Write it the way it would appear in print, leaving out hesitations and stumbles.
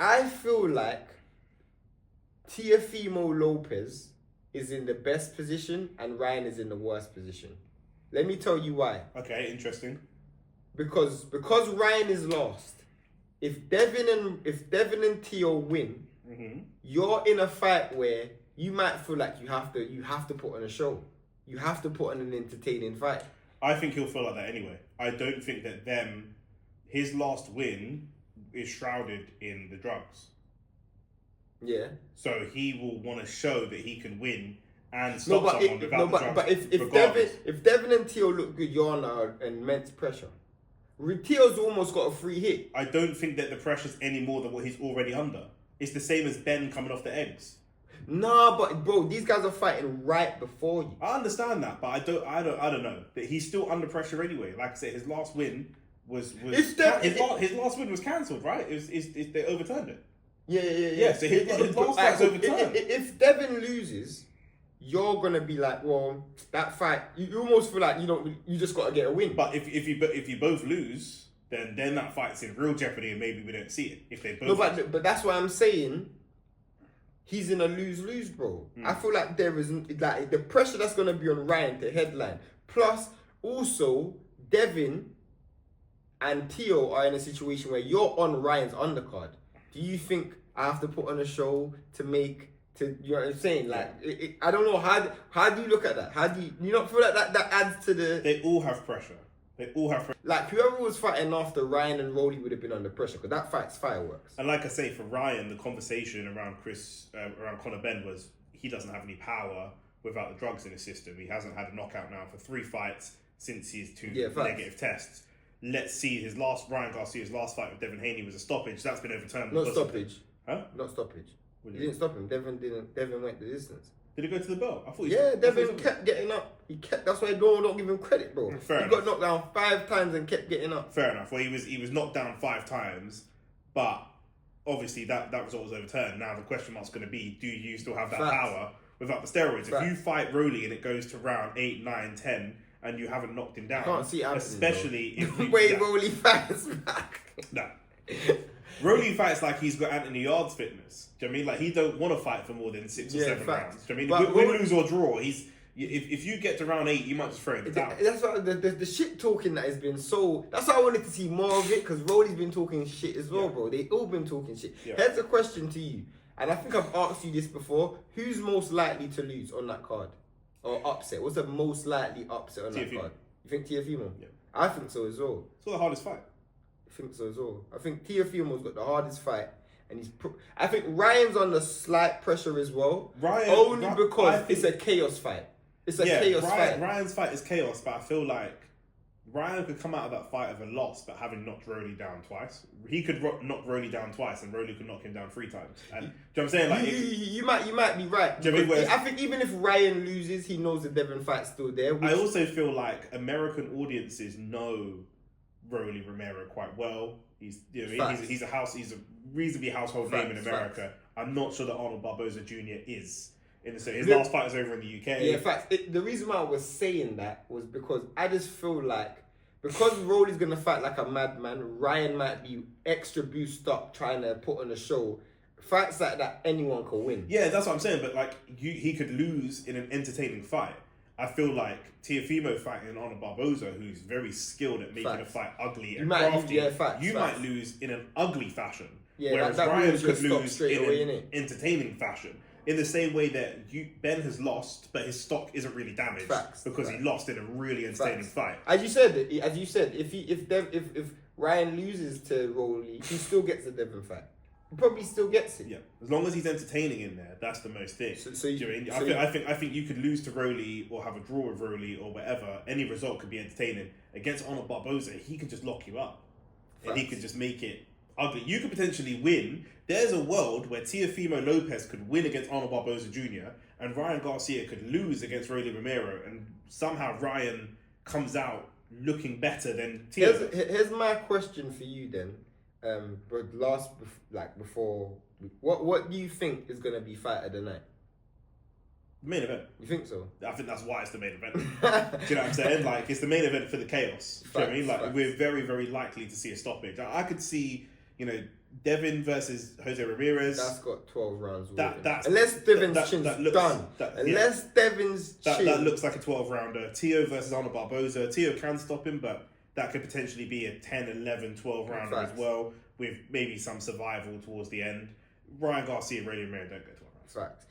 I feel like Teofimo Lopez is in the best position and Ryan is in the worst position. Let me tell you why. Okay, interesting. Because Ryan is lost. If Devin and Teo win, you're in a fight where you might feel like you have to put on a show. You have to put on an entertaining fight. I think he'll feel like that anyway. I don't think that his last win is shrouded in the drugs. Yeah. So he will want to show that he can win and stop someone without the drugs. But if Devin and Teo look good, you're under immense pressure. Teo's almost got a free hit. I don't think that the pressure's any more than what he's already under. It's the same as Ben coming off the eggs. Nah, but bro, these guys are fighting right before you. I understand that, but I don't know. That he's still under pressure anyway. Like I said, his last win his last win was cancelled, right? They overturned it. Yeah. So his last fight's overturned. If Devin loses, you're gonna be like, well, that fight. You almost feel like you just got to get a win. But if you both lose, then that fight's in real jeopardy, and maybe we don't see it if they both. No, but that's why I'm saying. He's in a lose-lose, bro. I feel like there is like the pressure that's gonna be on Ryan to headline. Plus, also Devin and Teo are in a situation where you're on Ryan's undercard. Do you think I have to put on a show to you know what I'm saying? Like, I don't know how do you look at that? How do you not feel like that adds to the? They all have pressure. Like, whoever was fighting after Ryan and Rolly would have been under pressure because that fight's fireworks. And like I say, for Ryan, the conversation around Conor Benn was he doesn't have any power without the drugs in his system. He hasn't had a knockout now for 3 fights since his 2 negative tests. Let's see, Ryan Garcia's last fight with Devin Haney was a stoppage. That's been overturned. Not stoppage. Huh? Not stoppage. He didn't stop him. Devin went the distance. Did he go to the bell? I thought Devin kept getting up. That's why don't give him credit, bro. He got knocked down 5 times and kept getting up. Fair enough. Well, he was knocked down 5 times, but obviously that result was overturned. Now the question mark's going to be: do you still have that power without the steroids? If you fight Rolly and it goes to round 8, 9, 10, and you haven't knocked him down, I can't see it happening, especially if Rolly fights back. No. Rolly fights like he's got Anthony Yard's fitness. Do you know what I mean? Like, he don't want to fight for more than 6 or 7 rounds. Do you know what I mean? Win, lose or draw, if you get to round 8, you might just throw it down. That's what the shit talking that has been so. That's why I wanted to see more of it because Rolly's been talking shit as well, bro. They all been talking shit. Yeah. Here's a question to you, and I think I've asked you this before. Who's most likely to lose on that card or upset? What's the most likely upset on that card? You think Teofimo? Yeah. I think so as well. It's not the hardest fight. I think so as well. I think Teofimo's got the hardest fight, and I think Ryan's under slight pressure as well. Because it's a chaos fight. It's a chaos fight. Ryan's fight is chaos, but I feel like Ryan could come out of that fight with a loss, but having knocked Rolly down twice. He could knock Rolly down twice, and Rolly could knock him down 3 times. And do you know what I'm saying? Like, you might be right. I think even if Ryan loses, he knows the Devin fight's still there. I also feel like American audiences know Rolly Romero quite well. He's a reasonably household name in America. Facts. I'm not sure that Arnold Barboza Jr. is. His last fight was over in the UK. Yeah, facts. The reason why I was saying that was because I just feel like because Rolly's gonna fight like a madman, Ryan might be extra boosted up trying to put on a show. Fights like that, anyone can win. Yeah, that's what I'm saying. But like, he could lose in an entertaining fight. I feel like Teofimo fighting Arnold Barboza, who's very skilled at making a fight ugly and crafty, you might lose in an ugly fashion. Yeah, whereas Ryan could lose in an entertaining fashion. In the same way that Ben has lost, but his stock isn't really damaged because he lost in a really entertaining fight. As you said, if Ryan loses to Rolly, he still gets the Devin fight. He probably still gets it. Yeah, as long as he's entertaining in there, that's the most thing. I think you could lose to Rolly or have a draw with Rolly or whatever. Any result could be entertaining. Against Arnold Barboza, he could just lock you up, and he could just make it ugly. You could potentially win. There's a world where Teofimo Lopez could win against Arnold Barboza Jr. and Ryan Garcia could lose against Rolly Romero, and somehow Ryan comes out looking better than Teo. Here's my question for you then. Before, what do you think is gonna be fight of the night? The main event. You think so? I think that's why it's the main event. Do you know what I'm saying? Like, it's the main event for the chaos. Do you know what I mean? Like, we're very, very likely to see a stoppage. I could see, Devin versus Jose Ramirez. That's got 12 rounds. Unless Devin's chin's done. Unless Devin's chin. That looks like a 12-rounder. Tio versus Arnold Barboza. Tio can stop him, but that could potentially be a 10, 11, 12-rounder as well, with maybe some survival towards the end. Ryan Garcia, Rolly Romero don't go 12 rounds. Facts.